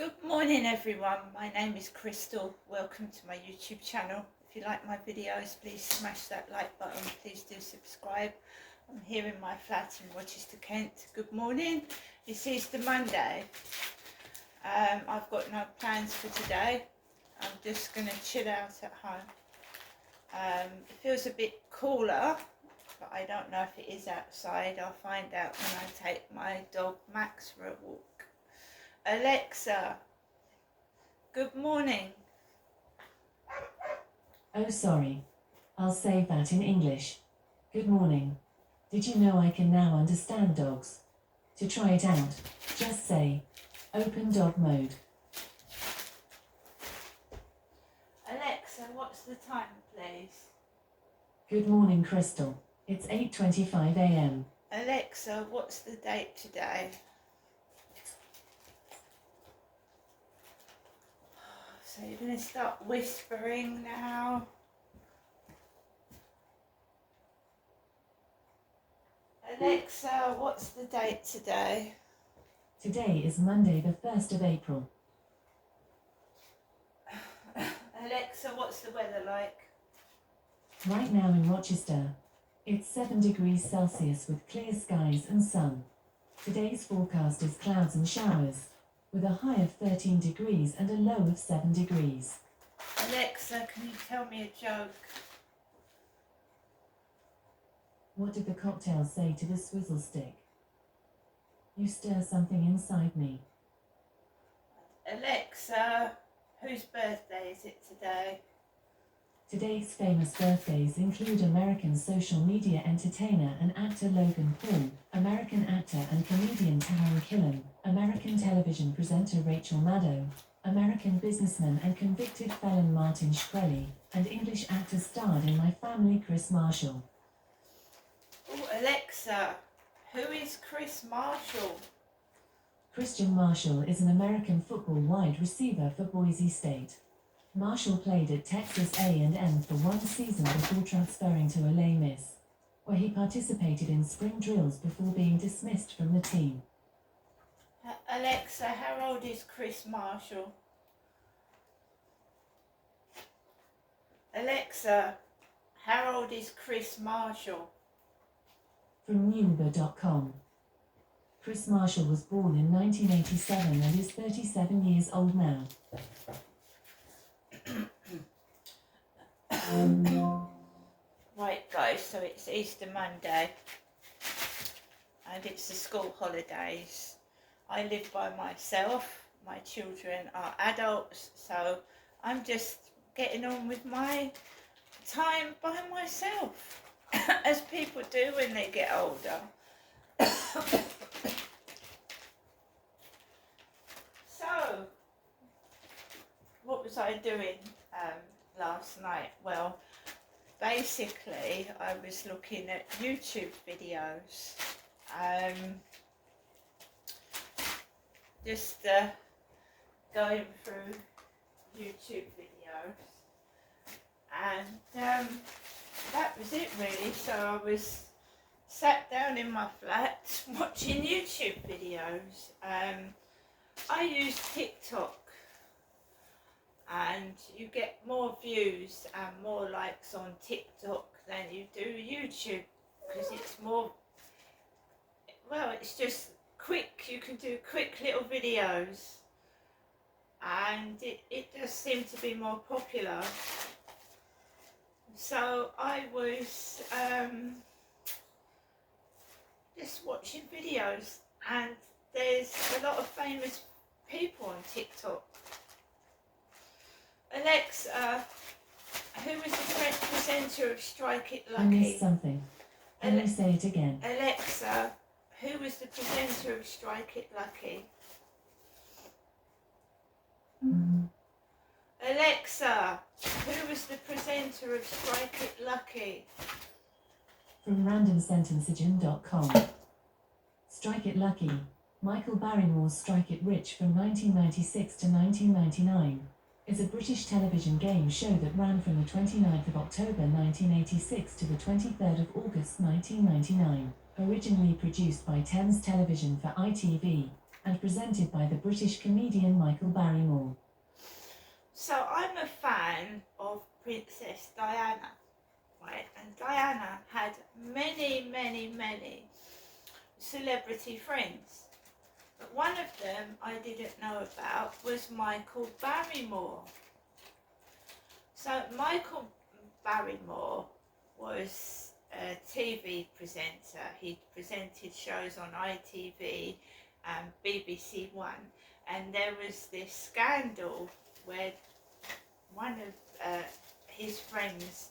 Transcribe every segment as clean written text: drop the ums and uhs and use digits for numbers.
Good morning everyone, my name is Crystal. Welcome to my YouTube channel. If you like my videos, please smash that like button, please do subscribe. I'm here in my flat in Rochester, Kent. Good morning, it's Easter Monday. I've got no plans for today. I'm just going to chill out at home. It feels a bit cooler, but I don't know if it is outside. I'll find out when I take my dog Max for a walk. Alexa, good morning. Oh, sorry. I'll say that in English. Good morning. Did you know I can now understand dogs? To try it out, just say, open dog mode. Alexa, what's the time, please? Good morning, Crystal. It's 8:25 a.m. Alexa, what's the date today? So you're going to start whispering now. Alexa, what's the date today? Today is Monday, the 1st of April. Alexa, what's the weather like? Right now in Rochester, it's 7 degrees Celsius with clear skies and sun. Today's forecast is clouds and showers, with a high of 13 degrees and a low of 7 degrees. Alexa, can you tell me a joke? What did the cocktail say to the swizzle stick? You stir something inside me. Alexa, whose birthday is it today? Today's famous birthdays include American social media entertainer and actor Logan Paul, American actor and comedian Taron Killam, American television presenter Rachel Maddow, American businessman and convicted felon Martin Shkreli, and English actor starred in My Family Chris Marshall. Oh, Alexa, who is Chris Marshall? Christian Marshall is an American football wide receiver for Boise State. Marshall played at Texas A&M for one season before transferring to Ole Miss, where he participated in spring drills before being dismissed from the team. Alexa, how old is Chris Marshall? Alexa, how old is Chris Marshall? From Number.com. Chris Marshall was born in 1987 and is 37 years old now. Right guys, so it's Easter Monday and it's the school holidays. I live by myself, my children are adults, so I'm just getting on with my time by myself, as people do when they get older. So, what was I doing last night? Well, basically I was looking at YouTube videos, just going through YouTube videos, and that was it really. So I was sat down in my flat watching YouTube videos. I use TikTok, and you get more views and more likes on TikTok than you do YouTube, because it's more, well, it's just quick. You can do quick little videos, and it does seem to be more popular. So I was just watching videos, and there's a lot of famous people on TikTok. Alexa, who was the presenter of Strike It Lucky? I missed something. Can you say it again? Alexa, who was the presenter of Strike It Lucky? Alexa, who was the presenter of Strike It Lucky? From randomsentencegin.com. Strike It Lucky. Michael Barrymore's Strike It Rich from 1996 to 1999 is a British television game show that ran from the 29th of October 1986 to the 23rd of August 1999. Originally produced by Thames Television for ITV, and presented by the British comedian Michael Barrymore. So I'm a fan of Princess Diana, right? And Diana had many, many, many celebrity friends. But one of them I didn't know about was Michael Barrymore. So Michael Barrymore was a TV presenter. He presented shows on ITV and BBC One. And there was this scandal where one of his friends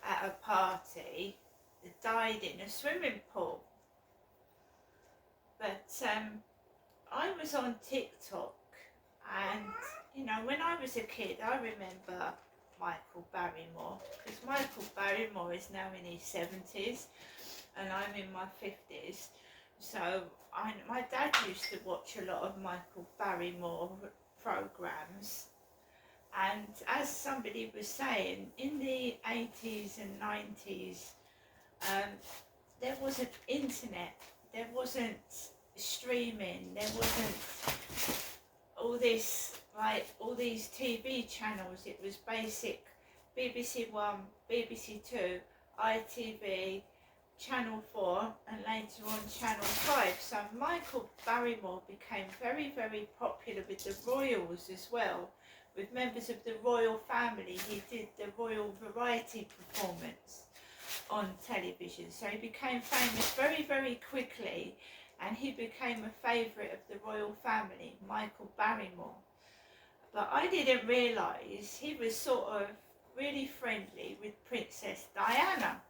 at a party died in a swimming pool. But I was on TikTok, and you know, when I was a kid, I remember Michael Barrymore, because Michael Barrymore is now in his 70s and I'm in my 50s. So my dad used to watch a lot of Michael Barrymore programs. And as somebody was saying, in the 80s and 90s, there wasn't internet, there wasn't streaming, there wasn't all this, like all these TV channels. It was basic BBC One, BBC Two, ITV, Channel 4, and later on Channel 5. So Michael Barrymore became very, very popular with the royals as well, with members of the royal family. He did the royal variety performance on television. So he became famous very, very quickly, and he became a favourite of the royal family, Michael Barrymore. But I didn't realise he was sort of really friendly with Princess Diana.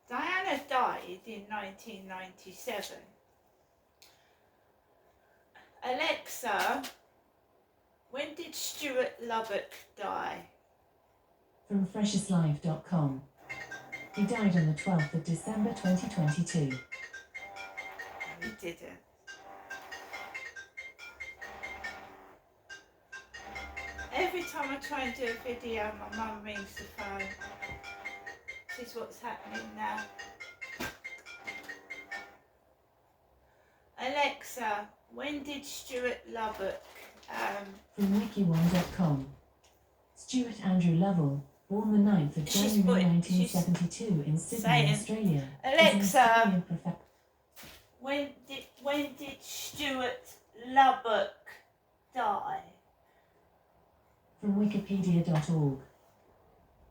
Diana died in 1997. Alexa, when did Stuart Lubbock die? From freshestlife.com. He died on the 12th of December 2022. He didn't. Every time I try and do a video, my mum rings the phone. This is what's happening now. Alexa, when did Stuart Lubbock From wikione.com. Stuart Andrew Lovell, born the 9th of January 1972 in Sydney, Australia. Alexa, when did Stuart Lubbock die? From wikipedia.org.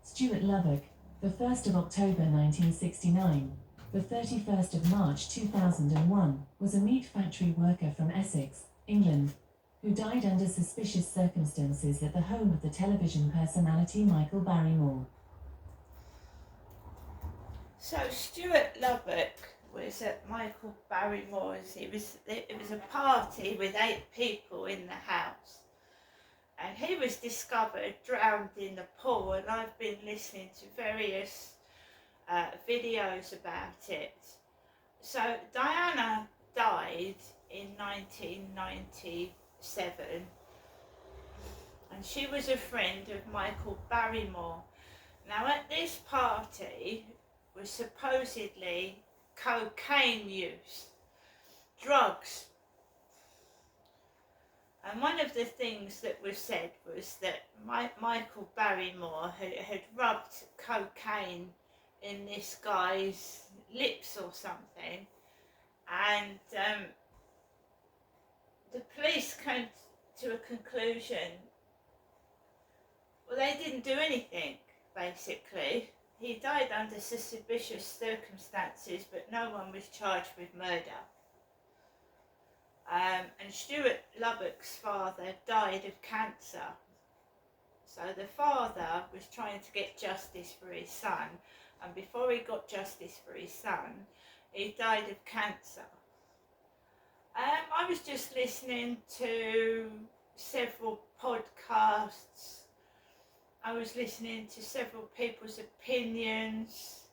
Stuart Lubbock, the 1st of October 1969, the 31st of March 2001, was a meat factory worker from Essex, England, who died under suspicious circumstances at the home of the television personality Michael Barrymore. So Stuart Lubbock was at Michael Barrymore's. It was a party with 8 people in the house, and he was discovered drowned in the pool. And I've been listening to various videos about it. So Diana died in 1997, and she was a friend of Michael Barrymore. Now at this party was supposedly cocaine use, drugs. And one of the things that was said was that Michael Barrymore had rubbed cocaine in this guy's lips or something, and the police came to a conclusion. Well, they didn't do anything, basically. He died under suspicious circumstances, but no one was charged with murder. And Stuart Lubbock's father died of cancer. So the father was trying to get justice for his son, and before he got justice for his son, he died of cancer. I was just listening to several podcasts. I was listening to several people's opinions,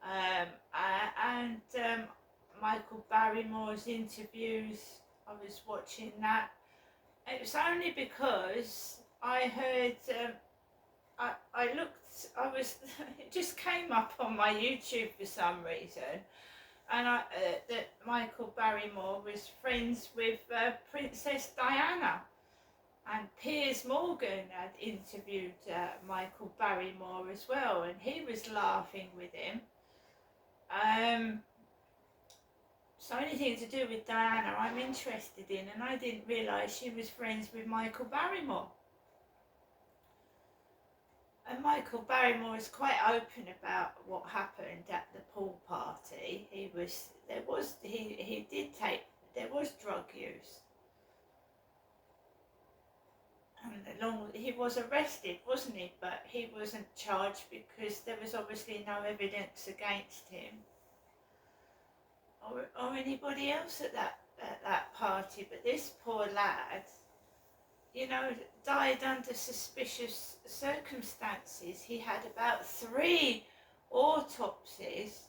and Michael Barrymore's interviews. I was watching that. It was only because I heard, it just came up on my YouTube for some reason, and that Michael Barrymore was friends with Princess Diana. And Piers Morgan had interviewed Michael Barrymore as well, and he was laughing with him. So anything to do with Diana I'm interested in, and I didn't realise she was friends with Michael Barrymore. And Michael Barrymore is quite open about what happened at the pool party. There was drug use. And he was arrested, wasn't he? But he wasn't charged because there was obviously no evidence against him or anybody else at that party. But this poor lad, you know, died under suspicious circumstances. He had about 3 autopsies,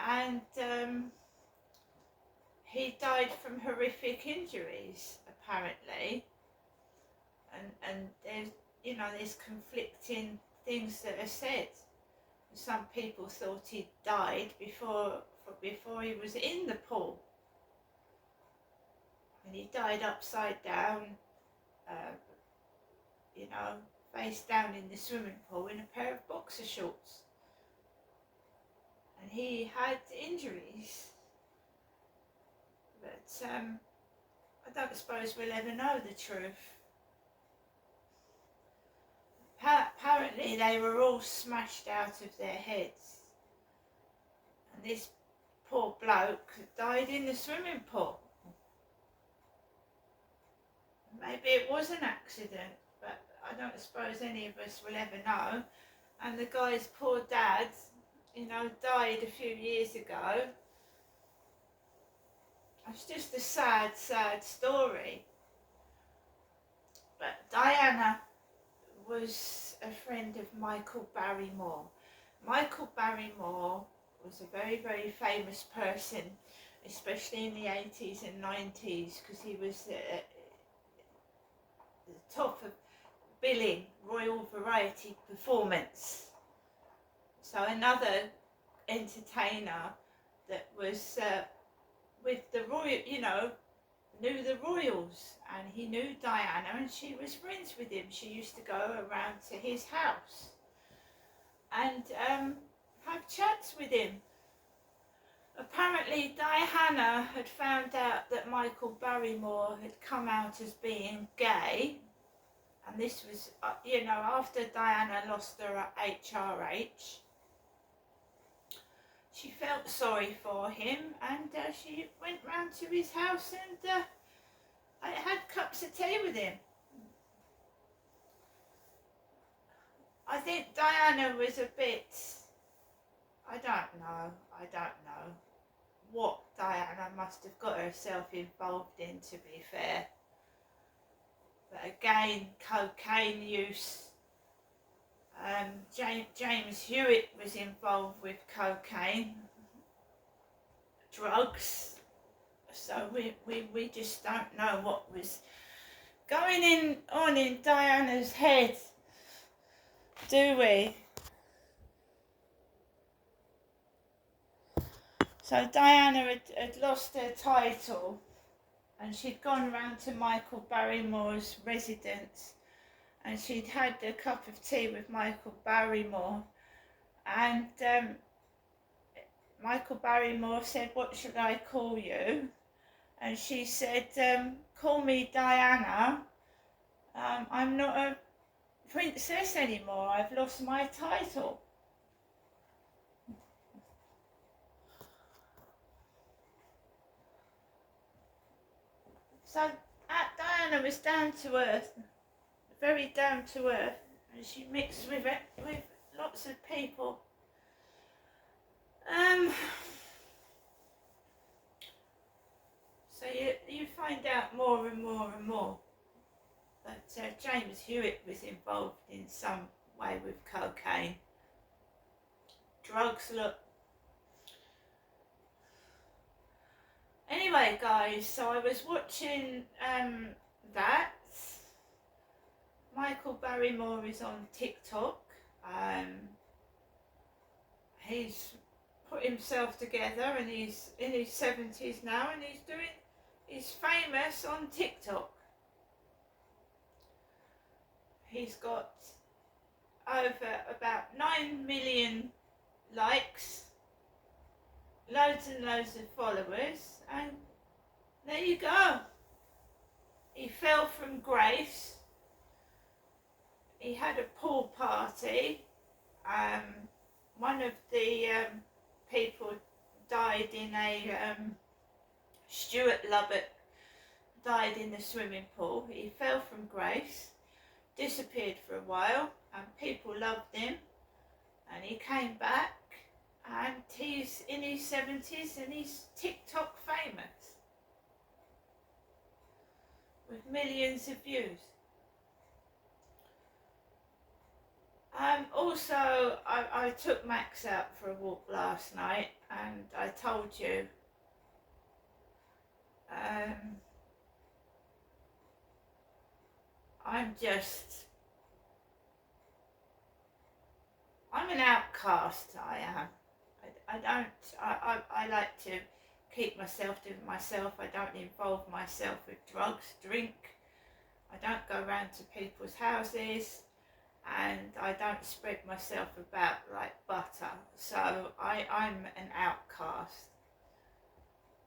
and he died from horrific injuries, apparently. And there's conflicting things that are said. Some people thought he died before he was in the pool. And he died upside down, face down in the swimming pool in a pair of boxer shorts. And he had injuries. But I don't suppose we'll ever know the truth. Apparently they were all smashed out of their heads. And this poor bloke died in the swimming pool. Maybe it was an accident, but I don't suppose any of us will ever know. And the guy's poor dad, died a few years ago. It's just a sad, sad story. But Diana was a friend of Michael Barrymore. Michael Barrymore was a very, very famous person, especially in the 80s and 90s, because he was the top of billing Royal Variety Performance. So another entertainer that was with the royal, knew the royals, and he knew Diana, and she was friends with him. She used to go around to his house and have chats with him. Apparently Diana had found out that Michael Barrymore had come out as being gay, and this was after Diana lost her HRH. She felt sorry for him, and she went round to his house and I had cups of tea with him. I think Diana was a bit, I don't know what Diana must have got herself involved in, to be fair. But again, cocaine use. James Hewitt was involved with cocaine, drugs. So we just don't know what was going on in Diana's head, do we? So Diana had lost her title, and she'd gone round to Michael Barrymore's residence, and she'd had a cup of tea with Michael Barrymore, and Michael Barrymore said, "What should I call you?" And she said, "Call me Diana. I'm not a princess anymore. I've lost my title." So Diana was down to earth, very down to earth, and she mixed with lots of people. So you find out more and more and more that James Hewitt was involved in some way with cocaine, drugs. Look. Anyway, guys, so I was watching that. Michael Barrymore is on TikTok. he's put himself together, and he's in his 70s now, and he's famous on TikTok. He's got over about 9 million likes, loads and loads of followers, and there you go. He fell from grace. He had a pool party. One of the people died in a Stuart L died in the swimming pool. He fell from grace, disappeared for a while, and people loved him, and he came back, and he's in his 70s and he's TikTok famous with millions of views. Also, I took Max out for a walk last night, and I told you I'm an outcast, I am. I like to keep myself to myself. I don't involve myself with drugs, drink. I don't go around to people's houses, and I don't spread myself about like butter. So I'm an outcast.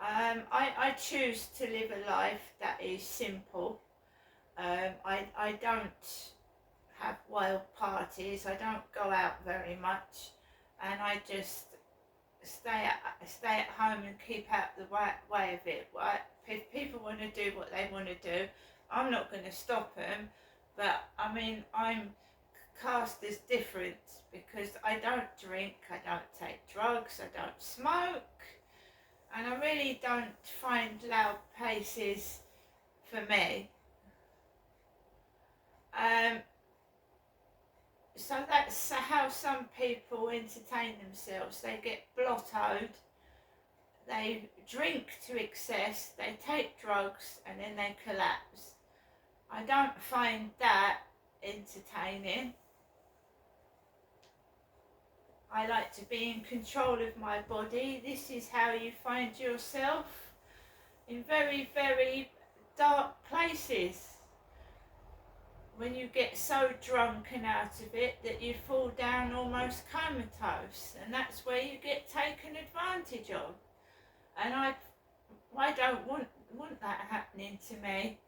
I choose to live a life that is simple. I don't have wild parties. I don't go out very much, and I just stay at home and keep out the way of it. Right? If people want to do what they want to do, I'm not going to stop them. But I mean, I'm cast as different because I don't drink, I don't take drugs, I don't smoke, and I really don't find loud places for me. So that's how some people entertain themselves. They get blottoed, they drink to excess, they take drugs, and then they collapse. I don't find that entertaining. I like to be in control of my body. This is how you find yourself in very, very dark places. When you get so drunk and out of it that you fall down almost comatose, and that's where you get taken advantage of. And I don't want that happening to me.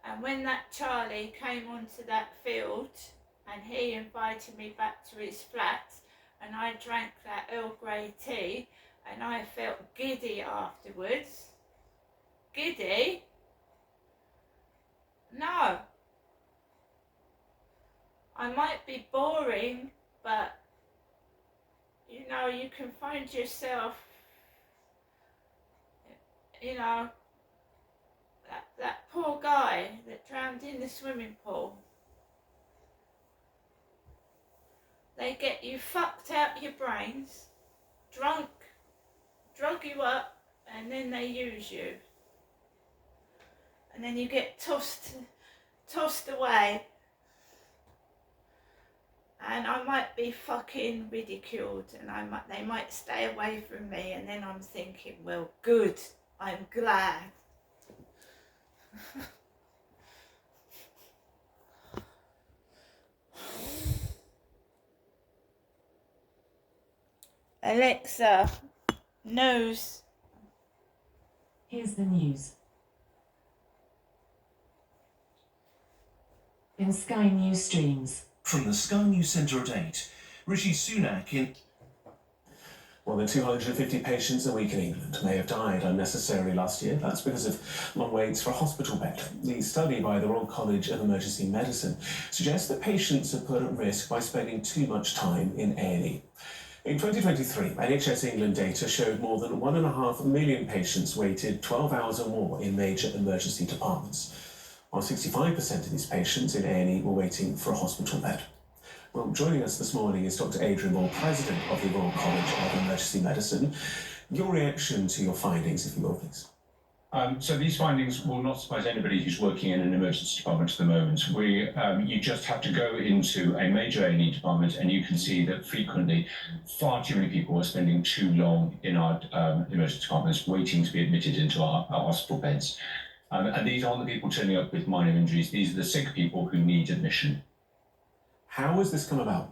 And when that Charlie came onto that field and he invited me back to his flat, and I drank that Earl Grey tea, and I felt giddy afterwards. Giddy? No. I might be boring, but you know, you can find yourself, you know, that poor guy that drowned in the swimming pool. They get you fucked out your brains, drunk, drug you up, and then they use you. And then you get tossed away. And I might be fucking ridiculed, and they might stay away from me, and then I'm thinking, well, good, I'm glad. Alexa, news. Here's the news. In Sky News streams. From the Sky News Centre at 8, Rishi Sunak in... More than 250 patients a week in England may have died unnecessarily last year. That's because of long waits for a hospital bed. The study by the Royal College of Emergency Medicine suggests that patients are put at risk by spending too much time in A&E. In 2023, NHS England data showed more than 1.5 million patients waited 12 hours or more in major emergency departments, while 65% of these patients in A&E were waiting for a hospital bed. Well, joining us this morning is Dr. Adrian Moore, President of the Royal College of Emergency Medicine. Your reaction to your findings, if you will, please. So these findings will not surprise anybody who's working in an emergency department at the moment. You just have to go into a major A&E department and you can see that frequently far too many people are spending too long in our emergency departments waiting to be admitted into our hospital beds. And these aren't the people turning up with minor injuries, these are the sick people who need admission. How has this come about?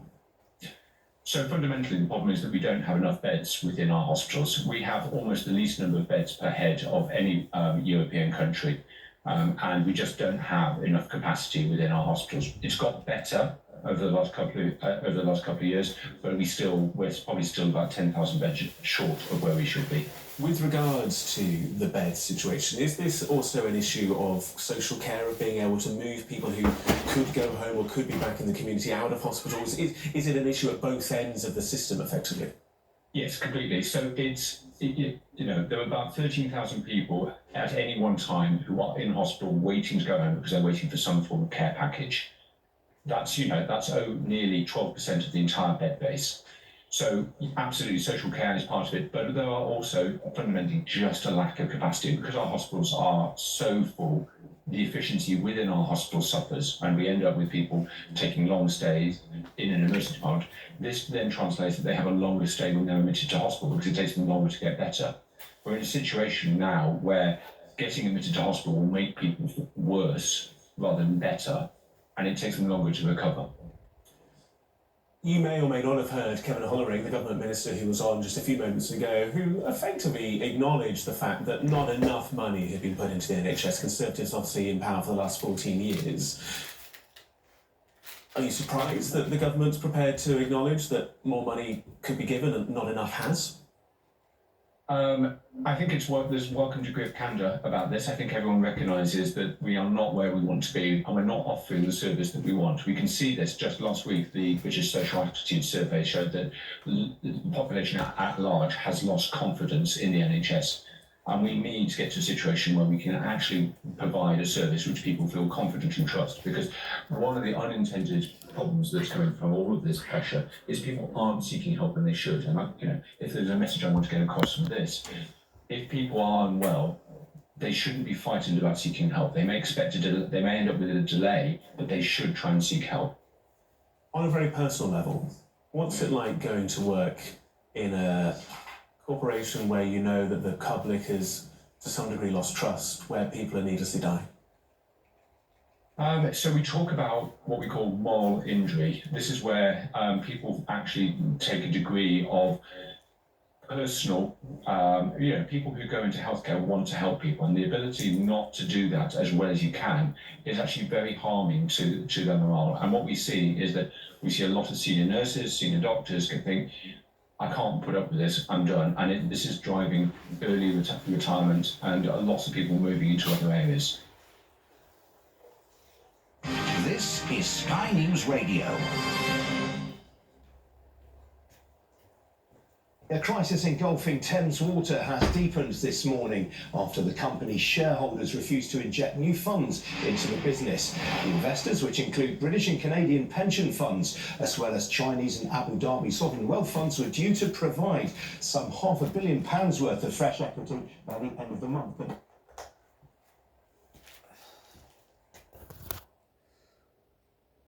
So fundamentally, the problem is that we don't have enough beds within our hospitals. We have almost the least number of beds per head of any European country, and we just don't have enough capacity within our hospitals. It's got better over the last couple of years, but we're probably still about 10,000 beds short of where we should be. With regards to the bed situation, is this also an issue of social care, of being able to move people who could go home or could be back in the community out of hospitals? Is it an issue at both ends of the system, effectively? Yes, completely. So there are about 13,000 people at any one time who are in hospital waiting to go home because they're waiting for some form of care package. That's nearly 12% of the entire bed base. So absolutely, social care is part of it, but there are also fundamentally just a lack of capacity because our hospitals are so full. The efficiency within our hospital suffers, and we end up with people taking long stays in an emergency department. This then translates that they have a longer stay when they're admitted to hospital because it takes them longer to get better. We're in a situation now where getting admitted to hospital will make people worse rather than better, and it takes them longer to recover. You may or may not have heard Kevin Hollering, the government minister who was on just a few moments ago, who effectively acknowledged the fact that not enough money had been put into the NHS. Conservatives obviously in power for the last 14 years. Are you surprised that the government's prepared to acknowledge that more money could be given and not enough has? I think there's a welcome degree of candour about this. I think everyone recognises that we are not where we want to be and we're not offering the service that we want. We can see this just last week. The British Social Attitude Survey showed that the population at large has lost confidence in the NHS. And we need to get to a situation where we can actually provide a service which people feel confident and trust. Because one of the unintended problems that's coming from all of this pressure is people aren't seeking help when they should. And if there's a message I want to get across from this, if people are unwell, they shouldn't be frightened about seeking help. They may end up with a delay, but they should try and seek help. On a very personal level, what's it like going to work in a corporation where you know that the public has to some degree lost trust, where people are needlessly dying? So we talk about what we call moral injury. This is where people actually take a degree of personal, people who go into healthcare want to help people, and the ability not to do that as well as you can is actually very harming to their morale. And what we see is that we see a lot of senior nurses, senior doctors can think, I can't put up with this, I'm done. And this is driving early retirement and lots of people moving into other areas. This is Sky News Radio. A crisis engulfing Thames Water has deepened this morning after the company's shareholders refused to inject new funds into the business. The investors, which include British and Canadian pension funds, as well as Chinese and Abu Dhabi sovereign wealth funds, were due to provide some £500 million worth of fresh equity by the end of the month. But